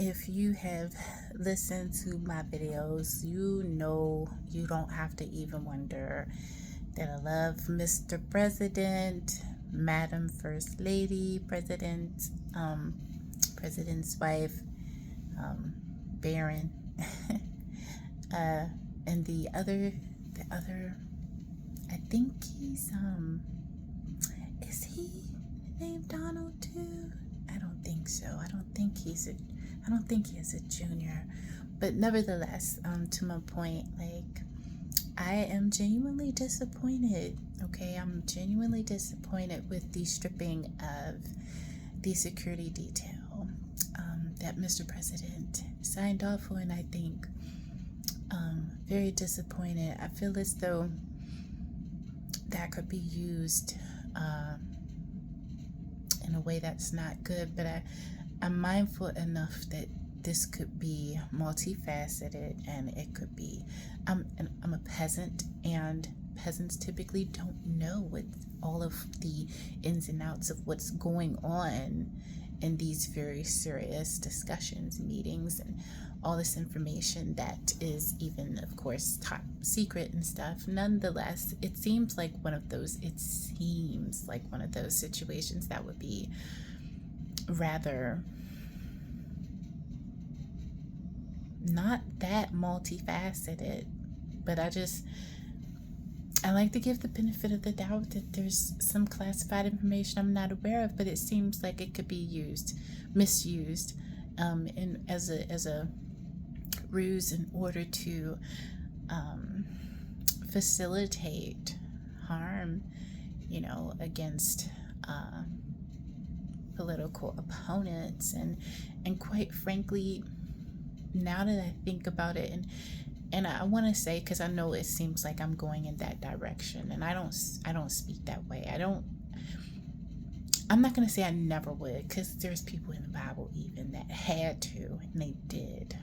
if you have listened to my videos, you know you don't have to even wonder that I love Mr. President, Madam First Lady, President's wife, Baron, and the other, I think he's, is he named Donald too? I don't think so. I don't think he is a junior. But nevertheless, to my point, like, I am genuinely disappointed. Okay, I'm genuinely disappointed with the stripping of the security detail that Mr. President signed off on. I think very disappointed. I feel as though that could be used in a way that's not good, but I'm mindful enough that this could be multifaceted, and it could be I'm a peasant, and peasants typically don't know what all of the ins and outs of what's going on in these very serious discussions, meetings, and all this information that is even, of course, top secret and stuff. Nonetheless, it seems like one of those situations that would be rather not that multifaceted, but I like to give the benefit of the doubt that there's some classified information I'm not aware of, but it seems like it could be misused, as a ruse in order to facilitate harm, against political opponents, and quite frankly, now that I think about it, and I want to say, because I know it seems like I'm going in that direction, and I don't speak that way. I'm not going to say I never would, because there's people in the Bible even that had to, and they did.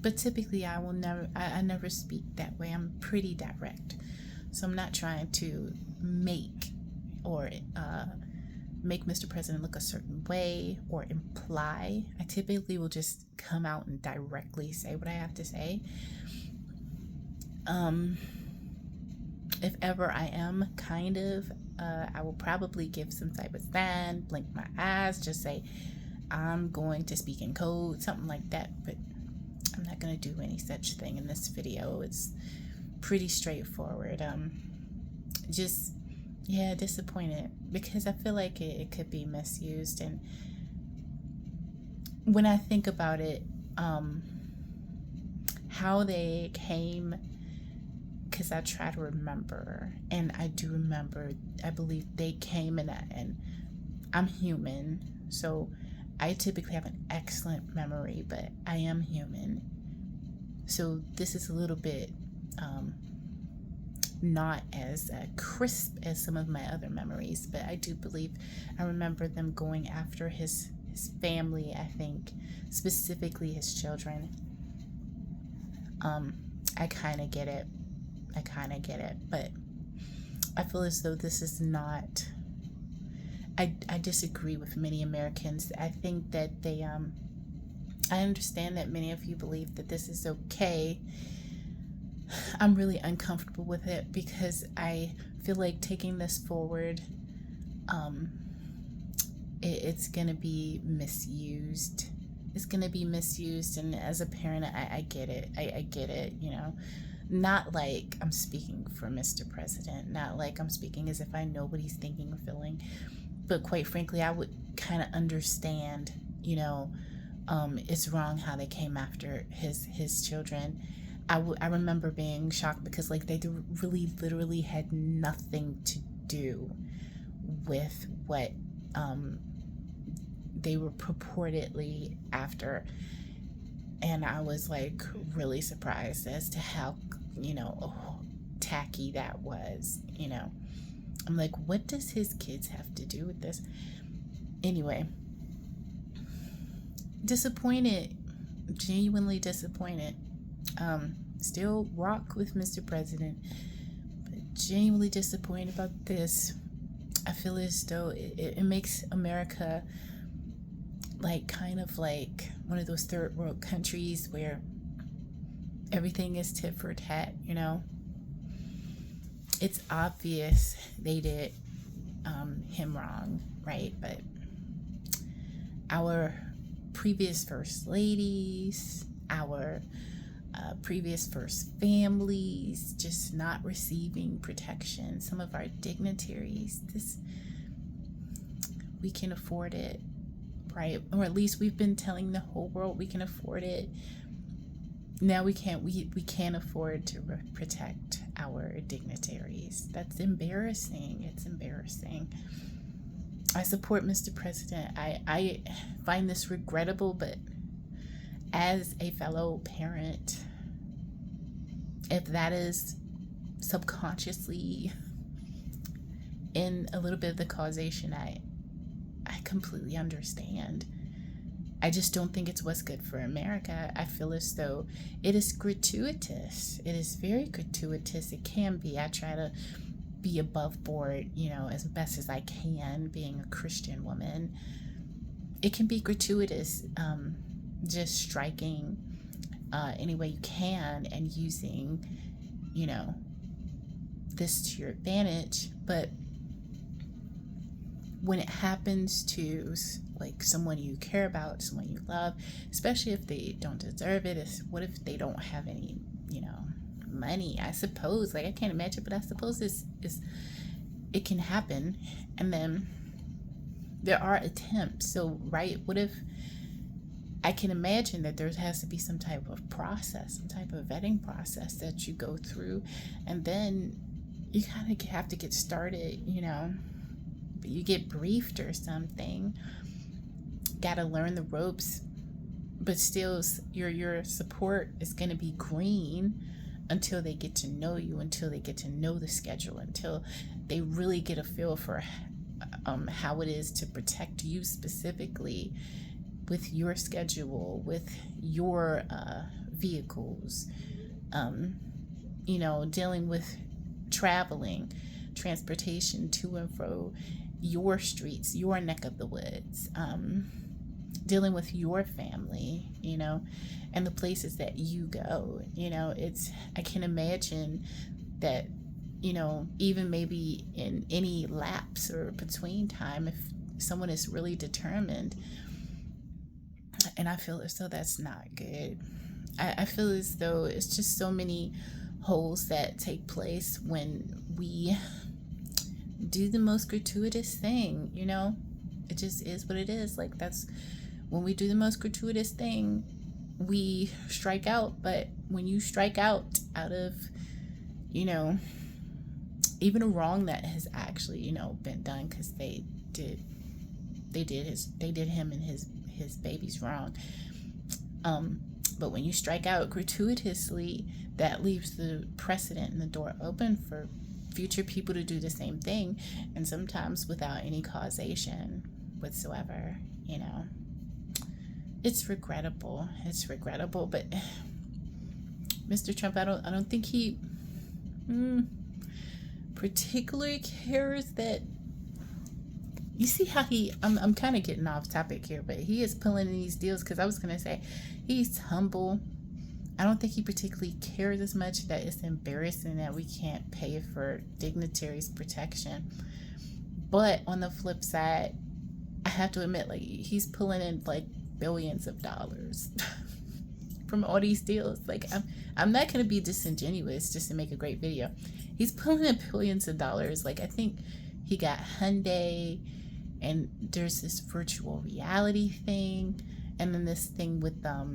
But typically I never speak that way. I'm pretty direct. So I'm not trying to make Mr. President look a certain way or imply. I typically will just come out and directly say what I have to say. If ever I am I will probably give some type of sign, blink my eyes, just say I'm going to speak in code, something like that. But I'm not going to do any such thing in this video. It's pretty straightforward. Disappointed, because I feel like it could be misused. And when I think about it, how they came, because I try to remember, and I do remember, I believe they came, and I'm human, so I typically have an excellent memory, but I am human. So this is a little bit not as crisp as some of my other memories, but I do believe I remember them going after his family, I think, specifically his children. I kind of get it, but I feel as though this is not, I disagree with many Americans. I think that I understand that many of you believe that this is okay. I'm really uncomfortable with it, because I feel like taking this forward, it's going to be misused. It's going to be misused, and as a parent, I get it. I get it, Not like I'm speaking for Mr. President, not like I'm speaking as if I know what he's thinking or feeling, but quite frankly, I would kind of understand, it's wrong how they came after his children. I remember being shocked, because like they really literally had nothing to do with what they were purportedly after, and I was like really surprised as to how tacky that was. I'm like, what does his kids have to do with this? Anyway, disappointed, genuinely disappointed. Still rock with Mr. President, but genuinely disappointed about this. I feel as though it makes America like kind of like one of those third world countries where everything is tit for tat, you know. It's obvious they did him wrong, right? But our previous first ladies, our previous first families just not receiving protection, some of our dignitaries, this, we can afford it, right? Or at least we've been telling the whole world we can afford it. Now we can't afford to protect our dignitaries. That's embarrassing. It's embarrassing. I support Mr. President. I find this regrettable, but as a fellow parent, if that is subconsciously in a little bit of the causation, I completely understand. I just don't think it's what's good for America. I feel as though it is gratuitous. It is very gratuitous. It can be. I try to be above board, you know, as best as I can, being a Christian woman. It can be gratuitous, just striking any way you can and using, you know, this to your advantage. But when it happens to like someone you care about, someone you love, especially if they don't deserve it, what if they don't have any, you know, money? I suppose, like, I can't imagine, but I suppose it can happen. And then there are attempts. So, right, what if, I can imagine that there has to be some type of process, some type of vetting process that you go through, and then you kind of have to get started, you know. You get briefed or something, got to learn the ropes, but still your support is going to be green until they get to know you, until they get to know the schedule, until they really get a feel for how it is to protect you specifically with your schedule, with your vehicles, you know, dealing with transportation to and fro your streets, your neck of the woods, dealing with your family, you know, and the places that you go. You know, I can imagine that, you know, even maybe in any lapse or between time, if someone is really determined, and I feel as though that's not good. I feel as though it's just so many holes that take place when we do the most gratuitous thing, you know. It just is what it is. Like, that's when we do the most gratuitous thing, we strike out. But when you strike out of, you know, even a wrong that has actually, you know, been done, because they did him and his babies wrong, but when you strike out gratuitously, that leaves the precedent and the door open for future people to do the same thing, and sometimes without any causation whatsoever, you know. It's regrettable. But Mr. Trump, I don't think he particularly cares that. You see how I'm kind of getting off topic here, but he is pulling in these deals, because I was going to say he's humble. I don't think he particularly cares as much that it's embarrassing that we can't pay for dignitaries' protection. But on the flip side, I have to admit, like, he's pulling in like billions of dollars from all these deals. Like, I'm not going to be disingenuous just to make a great video. He's pulling in billions of dollars. Like, I think he got Hyundai, and there's this virtual reality thing, and then this thing with I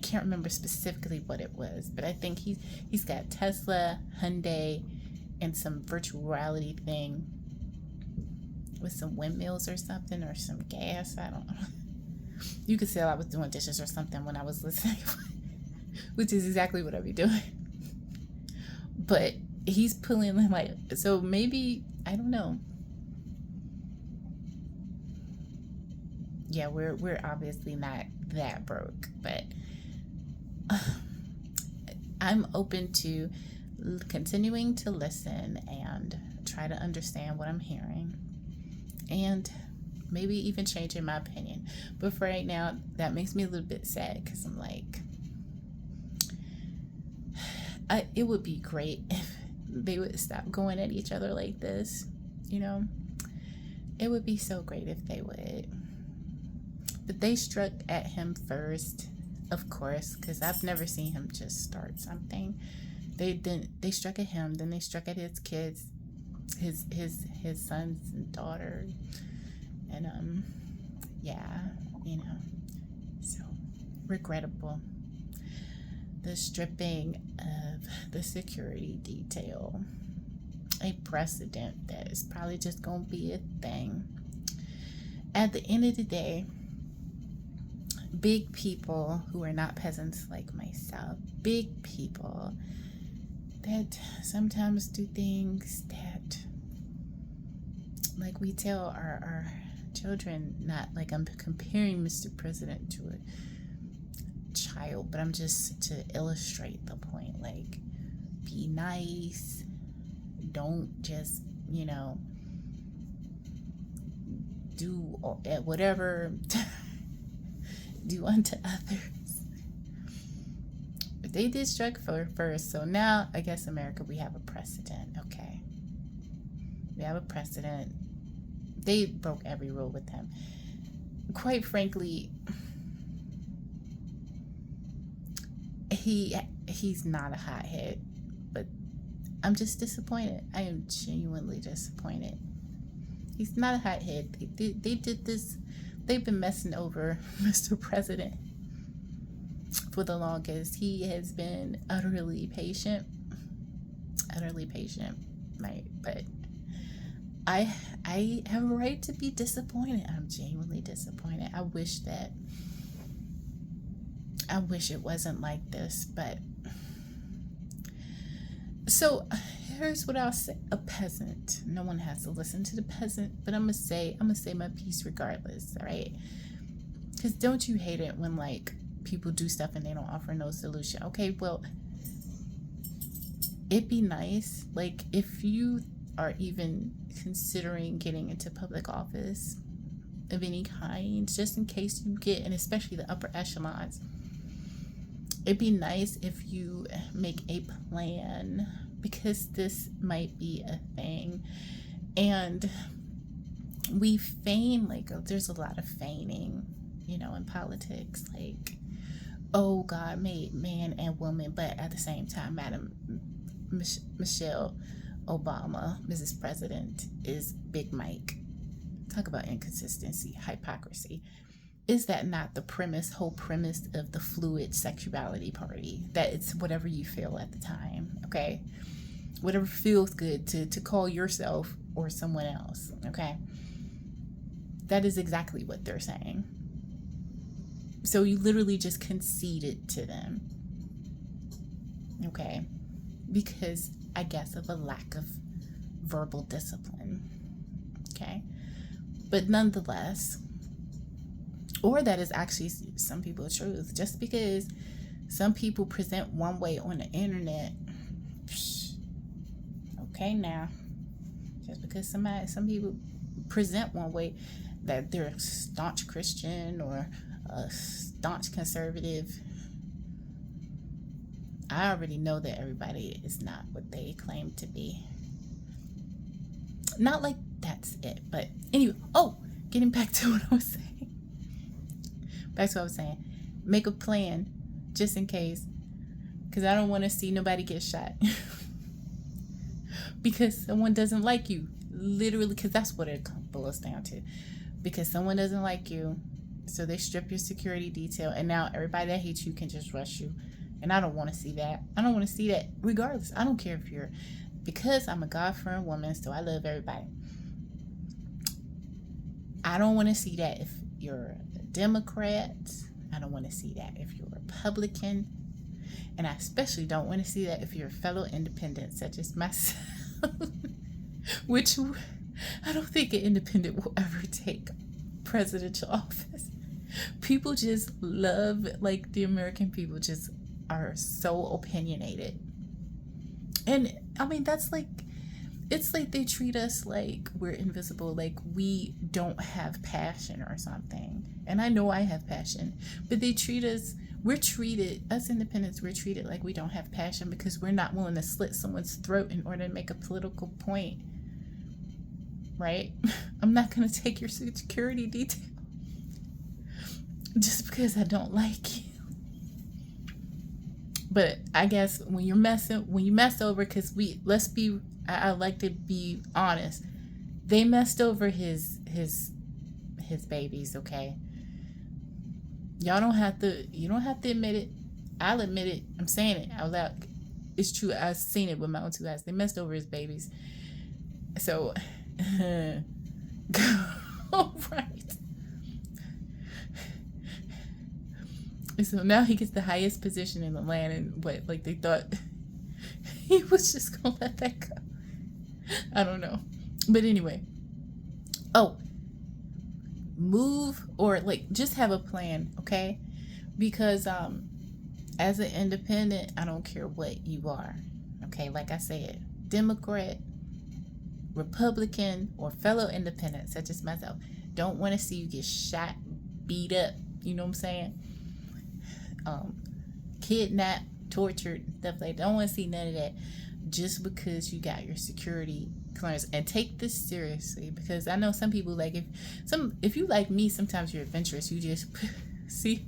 can't remember specifically what it was, but I think he's got Tesla, Hyundai, and some virtual reality thing with some windmills or something, or some gas. I don't know. You could say I was doing dishes or something when I was listening, which is exactly what I'd be doing. But he's pulling, like, so maybe, I don't know. Yeah, we're obviously not that broke, but I'm open to continuing to listen and try to understand what I'm hearing. And maybe even changing my opinion. But for right now, that makes me a little bit sad, because I'm like, it would be great if they would stop going at each other like this, you know? It would be so great if they would. But they struck at him first, of course, because I've never seen him just start something. They struck at him, then they struck at his kids, his sons and daughter. And yeah, you know, so regrettable. The stripping of the security detail, a precedent that is probably just gonna be a thing. At the end of the day, big people who are not peasants like myself, big people that sometimes do things that, like, we tell our children, not like I'm comparing Mr. President to a child, but I'm just to illustrate the point. Like, be nice, don't just, you know, do whatever do unto others. But they did strike first, so now I guess America, we have a precedent. Okay, we have a precedent. They broke every rule with him. Quite frankly, he's not a hothead, but I'm just disappointed. I am genuinely disappointed. He's not a hothead. They did this. They've been messing over Mr. President for the longest. He has been utterly patient, right? But I have a right to be disappointed. I'm genuinely disappointed. I wish it wasn't like this, but so here's what I'll say. A peasant. No one has to listen to the peasant, but I'm gonna say my piece regardless, all right? Because don't you hate it when, like, people do stuff and they don't offer no solution? Okay, well, it'd be nice, like, if you are even considering getting into public office of any kind, just in case you get, and especially the upper echelons, it'd be nice if you make a plan, because this might be a thing. And we feign, like, there's a lot of feigning, you know, in politics, like, oh, God made man and woman, but at the same time, Madam Michelle Obama, Mrs. President, is Big Mike. Talk about inconsistency, hypocrisy. Is that not the whole premise of the fluid sexuality party? That it's whatever you feel at the time, okay? Whatever feels good to call yourself or someone else, okay? That is exactly what they're saying. So you literally just conceded to them, okay? Because, I guess, of a lack of verbal discipline, okay? But nonetheless, or that is actually some people's truth. Just because some people present one way on the internet, okay, now, just because some people present one way, that they're a staunch Christian or a staunch conservative, I already know that everybody is not what they claim to be. Not like that's it, but anyway, getting back to what I was saying. Make a plan just in case, because I don't want to see nobody get shot because someone doesn't like you, literally, because that's what it boils down to. Because someone doesn't like you, so they strip your security detail, and now everybody that hates you can just rush you. And I don't want to see that. I don't want to see that regardless. I don't care if you're, because I'm a God-fearing woman, so I love everybody. I don't want to see that if you're a Democrat. I don't want to see that if you're a Republican. And I especially don't want to see that if you're a fellow independent, such as myself. Which I don't think an independent will ever take presidential office. People just love, like, the American people just are so opinionated. And I mean, that's like, it's like they treat us like we're invisible, like we don't have passion or something. And I know I have passion, but us independents, we're treated like we don't have passion because we're not willing to slit someone's throat in order to make a political point, right? I'm not going to take your security detail just because I don't like you. But I guess when you mess over, because I like to be honest, they messed over his babies, okay? You don't have to admit it. I'll admit it. I'm saying it out loud. It's true. I've seen it with my own two eyes. They messed over his babies. So, all right. So now he gets the highest position in the land, and like they thought he was just gonna let that go. I don't know. But anyway. Oh, move or like just have a plan, okay? Because as an independent, I don't care what you are. Okay, like I said, Democrat, Republican, or fellow independent such as myself, don't want to see you get shot, beat up, you know what I'm saying? Kidnapped, tortured, stuff like that. Don't want to see none of that just because you got your security clearance. And take this seriously, because I know some people, like, if you like me, sometimes you're adventurous. You just see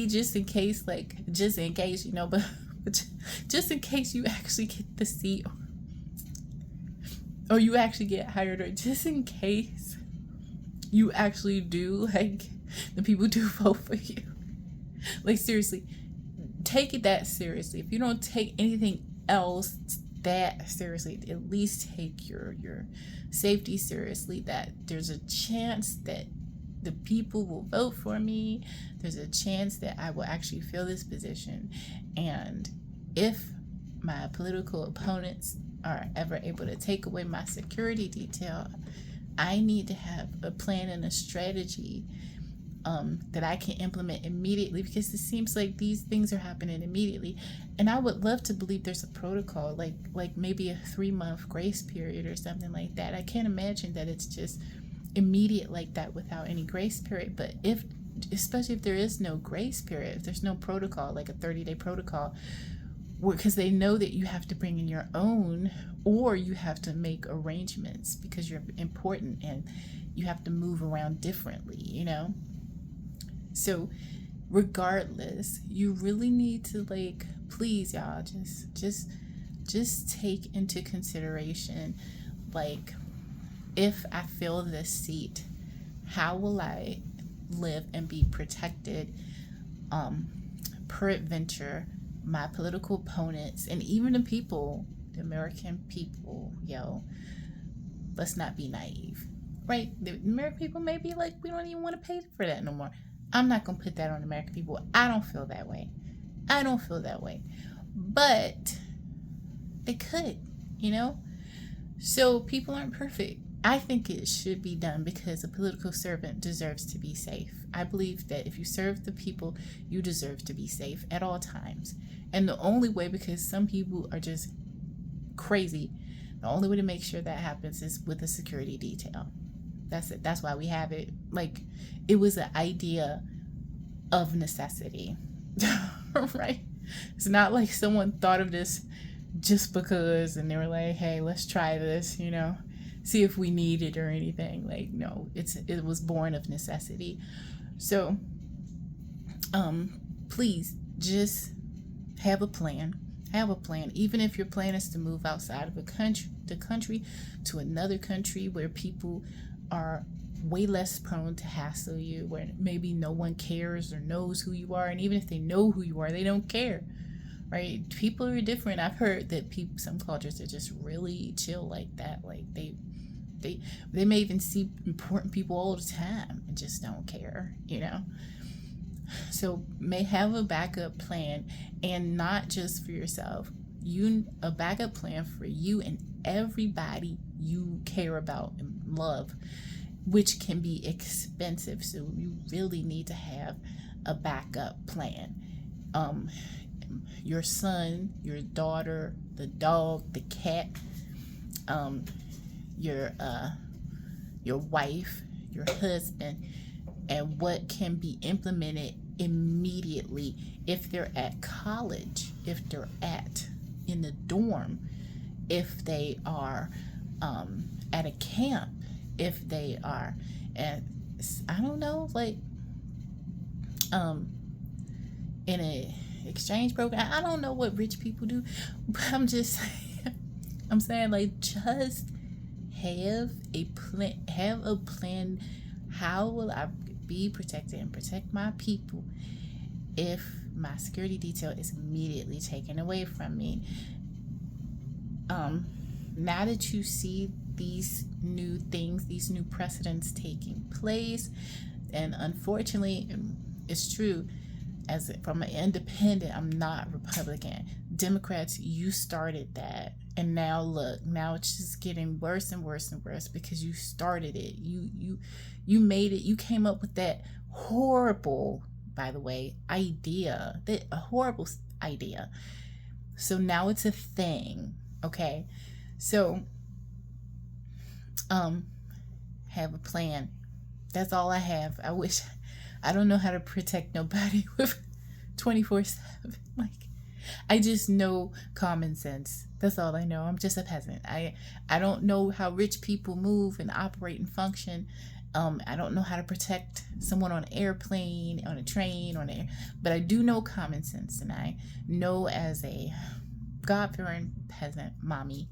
just in case, you know, but just in case you actually get the seat, or you actually get hired, or just in case you actually do, like, the people do vote for you. Like, seriously, take it that seriously. If you don't take anything else that seriously, at least take your safety seriously, that there's a chance that the people will vote for me. There's a chance that I will actually fill this position. And if my political opponents are ever able to take away my security detail, I need to have a plan and a strategy that I can implement immediately, because it seems like these things are happening immediately. And I would love to believe there's a protocol, like maybe a 3-month grace period or something like that. I can't imagine that it's just immediate like that without any grace period. But especially if there is no grace period, if there's no protocol, like a 30-day protocol, because they know that you have to bring in your own, or you have to make arrangements because you're important and you have to move around differently, you know? So regardless, you really need to, like, please, y'all, just take into consideration, like, if I fill this seat, how will I live and be protected? Peradventure, my political opponents, and even the American people, let's not be naive, right? The American people may be like, we don't even want to pay for that no more. I'm not going to put that on American people. I don't feel that way. But they could, you know? So people aren't perfect. I think it should be done because a political servant deserves to be safe. I believe that if you serve the people, you deserve to be safe at all times. And the only way, because some people are just crazy, the only way to make sure that happens is with a security detail. That's it. That's why we have it. Like, it was an idea of necessity, right? It's not like someone thought of this just because and they were like, hey, let's try this, you know, see if we need it or anything. Like, no, it was born of necessity. So, please just have a plan. Even if your plan is to move outside of the country to another country where people are way less prone to hassle you, where maybe no one cares or knows who you are, and even if they know who you are, they don't care, right? People are different. I've heard that some cultures are just really chill like that. Like they may even see important people all the time and just don't care, you know? So may have a backup plan, and not just for yourself. A backup plan for you and everybody you care about and love, which can be expensive. So you really need to have a backup plan. Your son, your daughter, the dog, the cat, your wife, your husband, and what can be implemented immediately if they're at college, if they're in the dorm, if they are at a camp, if they are at, I don't know, like in a exchange program. I don't know what rich people do, but I'm just saying, I'm saying, like, just have a plan. Have a plan. How will I be protected and protect my people if my security detail is immediately taken away from me? Now that you see these new things, these new precedents taking place, and unfortunately, it's true, as from an independent, I'm not Republican. Democrats, you started that, and now look, now it's just getting worse and worse and worse because you started it. You made it. You came up with that horrible, by the way, idea. That a horrible idea. So now it's a thing. Okay, so have a plan. That's all I have. I don't know how to protect nobody with 24/7. Like, I just know common sense. That's all I know. I'm just a peasant. I don't know how rich people move and operate and function. I don't know how to protect someone on an airplane, on a train, but I do know common sense, and I know as a God-fearing peasant mommy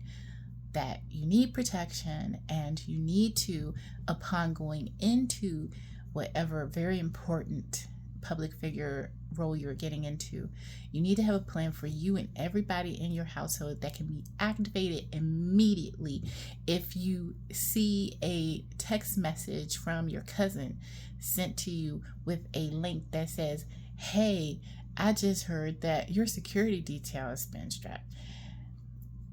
that you need protection, and you need to, upon going into whatever very important public figure role you're getting into, you need to have a plan for you and everybody in your household that can be activated immediately. If you see a text message from your cousin sent to you with a link that says, hey, I just heard that your security detail has been strapped,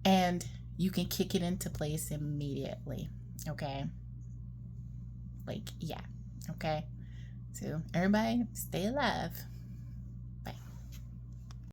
and you can kick it into place immediately. Okay? Like, yeah. Okay? So everybody stay alive.